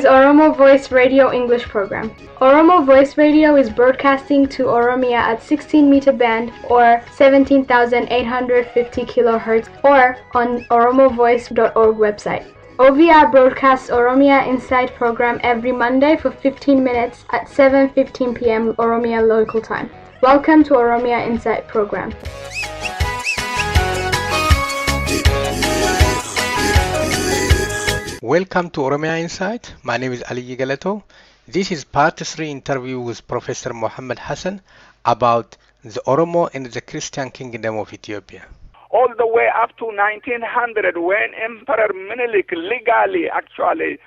Oromo Voice Radio English program. Oromo Voice Radio is broadcasting to Oromia at 16-meter band or 17,850 kilohertz or on oromovoice.org website. OVR broadcasts Oromia Insight program every Monday for 15 minutes at 7:15 p.m. Oromia local time. Welcome to Oromia Insight program. Welcome to Oromia Insight. My name is Ali Galato. This is part 3 interview with Professor Mohammed Hassen about the Oromo and the Christian Kingdom of Ethiopia. All the way up to 1900, when Emperor Menelik legally actually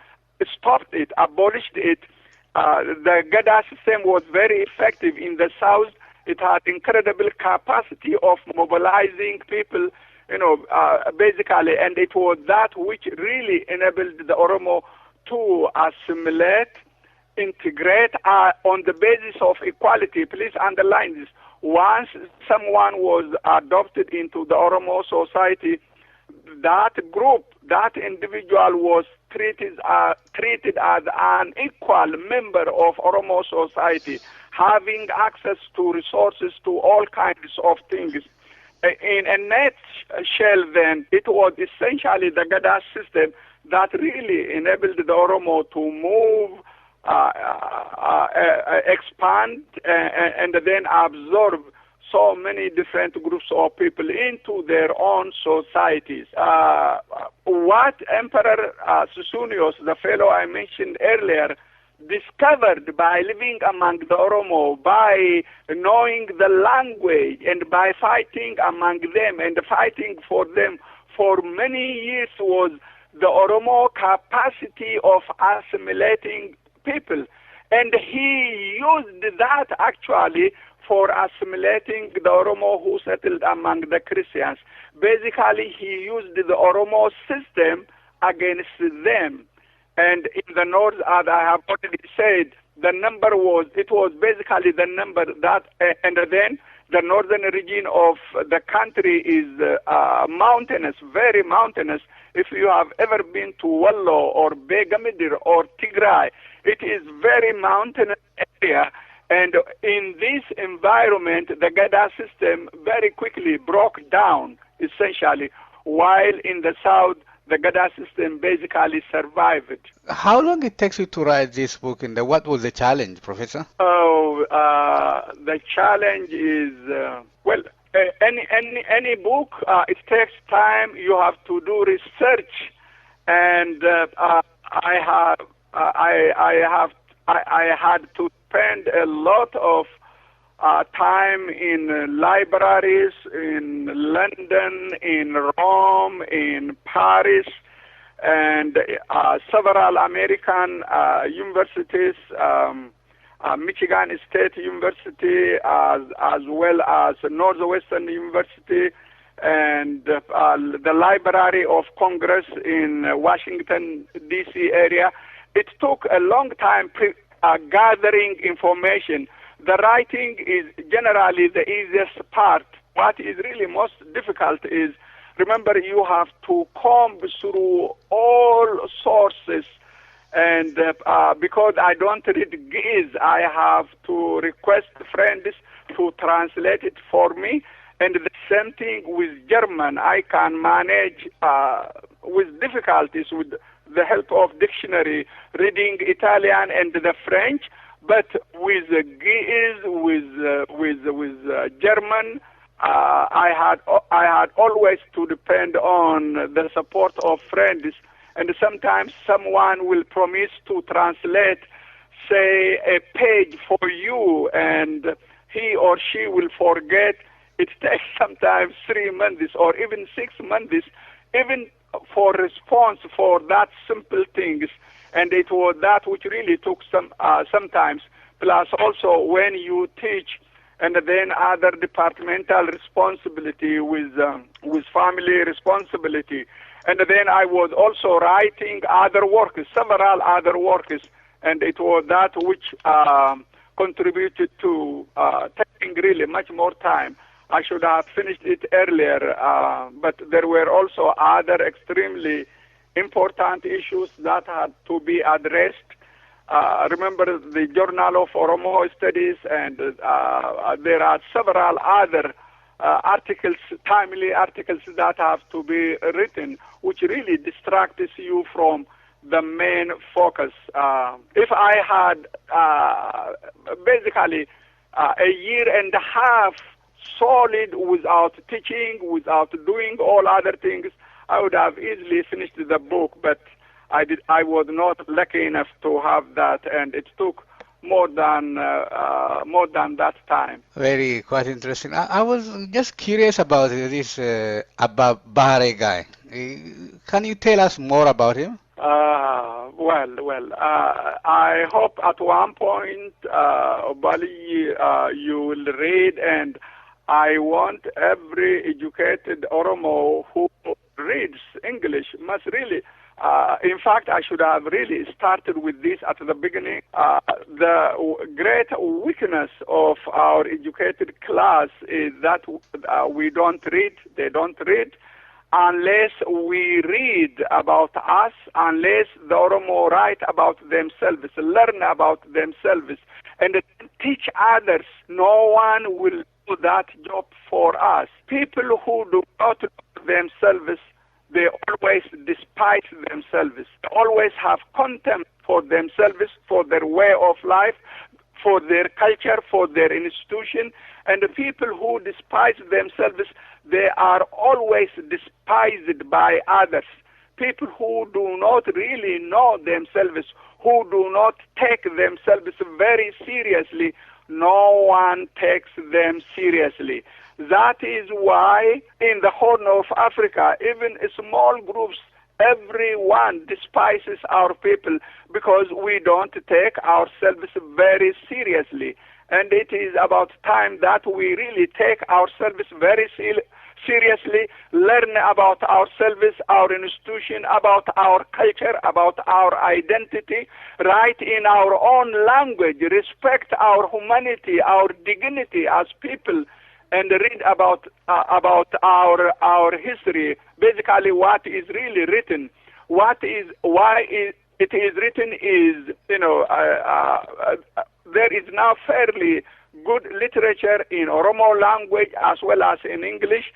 stopped it, abolished it, the Gada system was very effective in the south. It had incredible capacity of mobilizing people, basically, and it was that which really enabled the Oromo to assimilate, integrate on the basis of equality. Please underline this. Once someone was adopted into the Oromo society, that group, that individual was treated as an equal member of Oromo society, having access to resources, to all kinds of things. In a nutshell, then, it was essentially the Gada system that really enabled the Oromo to move, expand, and then absorb so many different groups of people into their own societies. What Emperor Susunios, the fellow I mentioned earlier, discovered by living among the Oromo, by knowing the language and by fighting among them and fighting for them for many years was the Oromo capacity of assimilating people. And he used that actually for assimilating the Oromo who settled among the Christians. Basically, he used the Oromo system against them. And in the north, as I have already said, the number was basically the number that, and then the northern region of the country is mountainous, very mountainous. If you have ever been to Wallo or Begamidir or Tigray, it is very mountainous area. And in this environment, the Gada system very quickly broke down, essentially, while in the south, the Gada system basically survived. How long it takes you to write this book, and what was the challenge, Professor? The challenge is, any book, it takes time. You have to do research, and I had to spend a lot of time in libraries in London, in Rome, in Paris, and several American universities, Michigan State University, as well as Northwestern University, and the Library of Congress in Washington, D.C. area. It took a long time gathering information. The writing is generally the easiest part. What is really most difficult is, remember, you have to comb through all sources, and because I don't read Ge'ez, I have to request friends to translate it for me. And the same thing with German. I can manage with difficulties with the help of dictionary, reading Italian and the French. But with Ge'ez, with German, I had always to depend on the support of friends. And sometimes someone will promise to translate, say, a page for you, and he or she will forget. It takes sometimes 3 months or even 6 months, even for response for that simple things. And it was that which really took sometimes. Plus also when you teach, and then other departmental responsibility with family responsibility. And then I was also writing other works, several other works, and it was that which contributed to taking really much more time. I should have finished it earlier, but there were also other extremely important issues that had to be addressed. Remember the Journal of Oromo Studies, and there are several other articles, timely articles that have to be written, which really distracts you from the main focus. If I had basically a year and a half solid without teaching, without doing all other things, I would have easily finished the book, but I was not lucky enough to have that, and it took more than that time. Very quite interesting. I was just curious about this about Bahare guy. Can you tell us more about him? I hope at one point, Bali, you will read, and I want every educated Oromo who reads English must really. In fact, I should have really started with this at the beginning. The great weakness of our educated class is that we don't read, they don't read, unless we read about us, unless the Oromo write about themselves, learn about themselves, and teach others. No one will do that job for us. People who do not know themselves, they always despise themselves. They always have contempt for themselves, for their way of life, for their culture, for their institution. And the people who despise themselves, they are always despised by others. People who do not really know themselves, who do not take themselves very seriously, no one takes them seriously. That is why in the Horn of Africa, even small groups, everyone despises our people because we don't take ourselves very seriously. And it is about time that we really take ourselves very seriously, learn about ourselves, our institution, about our culture, about our identity, write in our own language, respect our humanity, our dignity as people, and read about our history. Basically, what is really written, why it is written is, there is now fairly good literature in Oromo language as well as in English.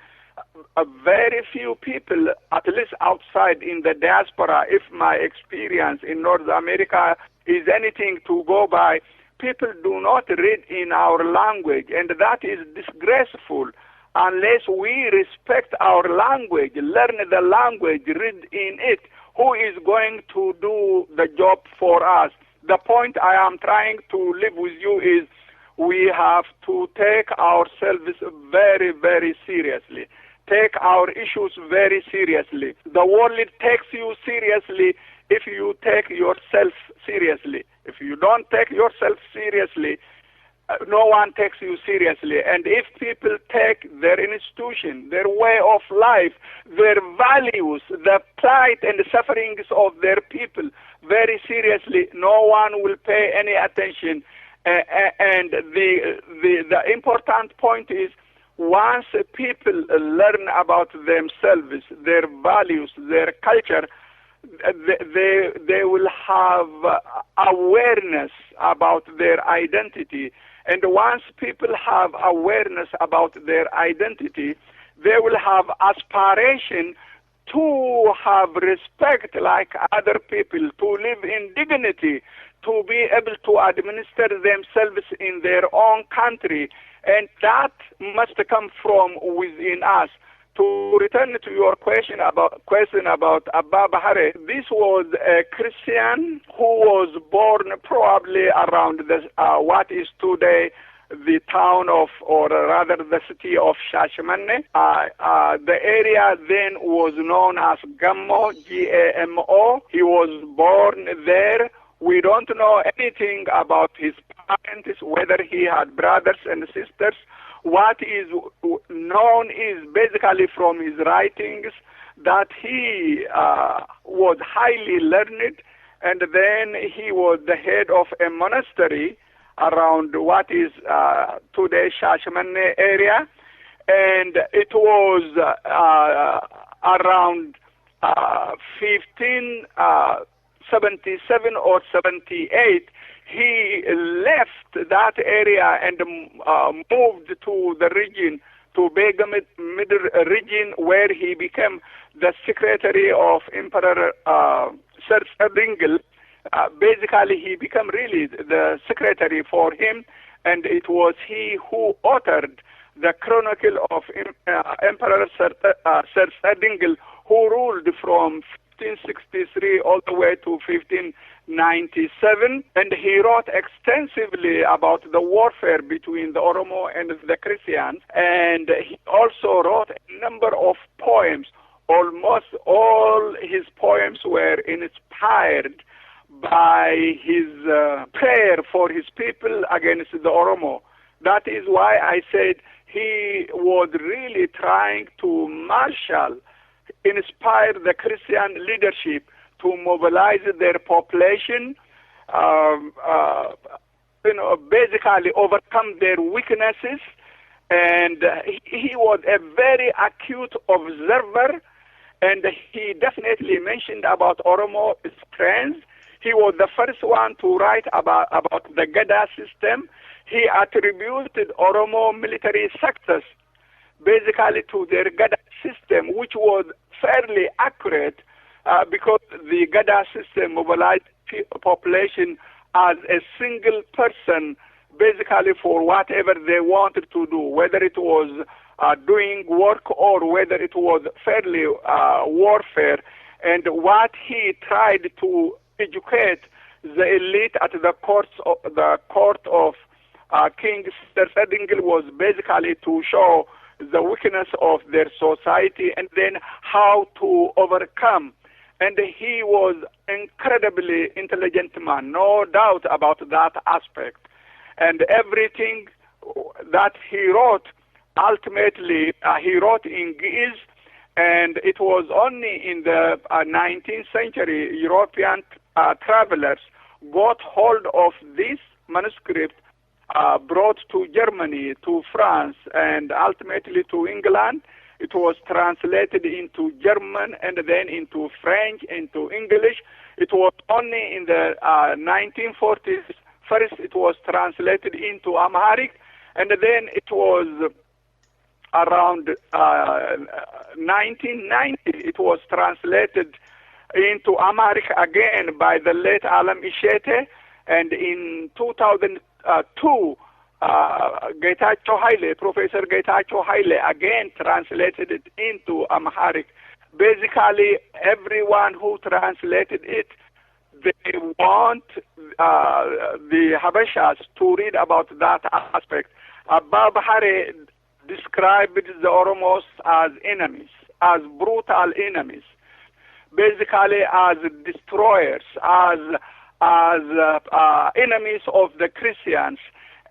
Very few people, at least outside in the diaspora, if my experience in North America is anything to go by, people do not read in our language, and that is disgraceful. Unless we respect our language, learn the language, read in it, who is going to do the job for us? The point I am trying to leave with you is we have to take ourselves very, very seriously. Take our issues very seriously. The world takes you seriously if you take yourself seriously. If you don't take yourself seriously, no one takes you seriously. And if people take their institution, their way of life, their values, the plight and the sufferings of their people very seriously, no one will pay any attention. And the important point is, once people learn about themselves, their values, their culture, they will have awareness about their identity. And once people have awareness about their identity, they will have aspiration to have respect like other people, to live in dignity, to be able to administer themselves in their own country. And that must come from within us. To return to your question about Abba Bahare, this was a Christian who was born probably around what is today the town of, or rather the city of Shashamane. The area then was known as Gammo, G-A-M-O. He was born there. We don't know anything about his parents, whether he had brothers and sisters. What is known is basically from his writings that he was highly learned, and then he was the head of a monastery around what is today Shashamane area, and it was around 1577 or 78, he left that area and moved to the region, to Begum Middle region, where he became the secretary of Emperor Dingle. Basically, he became really the secretary for him, and it was he who authored the chronicle of Emperor Dingle, who ruled from 1563 all the way to 1597, and he wrote extensively about the warfare between the Oromo and the Christians, and he also wrote a number of poems. Almost all his poems were inspired by his prayer for his people against the Oromo. That is why I said he was really trying to inspire the Christian leadership to mobilize their population, basically overcome their weaknesses. And he was a very acute observer, and he definitely mentioned about Oromo strengths. He was the first one to write about the Gada system. He attributed Oromo military success basically to their Gada system, which was fairly accurate because the Gada system mobilized population as a single person, basically for whatever they wanted to do, whether it was doing work or whether it was fairly warfare. And what he tried to educate the elite at the court of King Dingle was basically to show the weakness of their society and then how to overcome. And he was incredibly intelligent man, no doubt about that aspect. And everything that he wrote, ultimately, he wrote in Ge'ez, and it was only in the 19th century European travelers got hold of this manuscript, brought to Germany, to France, and ultimately to England. It was translated into German and then into French, into English. It was only in the 1940s. First, it was translated into Amharic, and then it was around 1990. It was translated into Amharic again by the late Alam Ishete, and in 2002, Professor Getachew Haile again translated it into Amharic. Basically, everyone who translated it, they want the Habashas to read about that aspect. Bab Hare described the Oromos as enemies, as brutal enemies, basically as destroyers, as enemies of the Christians.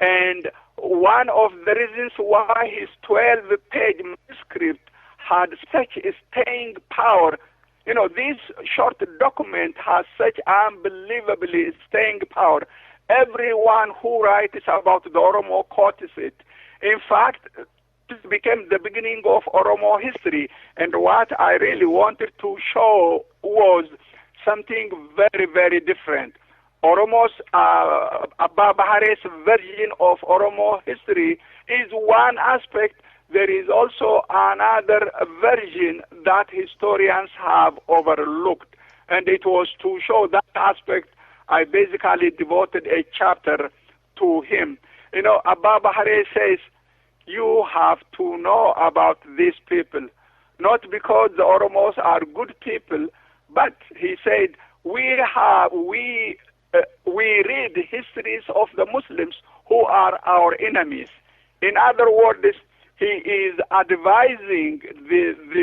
And one of the reasons why his 12-page manuscript had such a staying power, this short document has such unbelievably staying power. Everyone who writes about the Oromo quotes it. In fact, this became the beginning of Oromo history. And what I really wanted to show was something very, very different. Oromo's, Abba Bahare's version of Oromo history is one aspect. There is also another version that historians have overlooked. And it was to show that aspect, I basically devoted a chapter to him. Abba Bahare says, you have to know about these people, not because the Oromos are good people, but he said, we read histories of the Muslims who are our enemies. In other words, he is advising the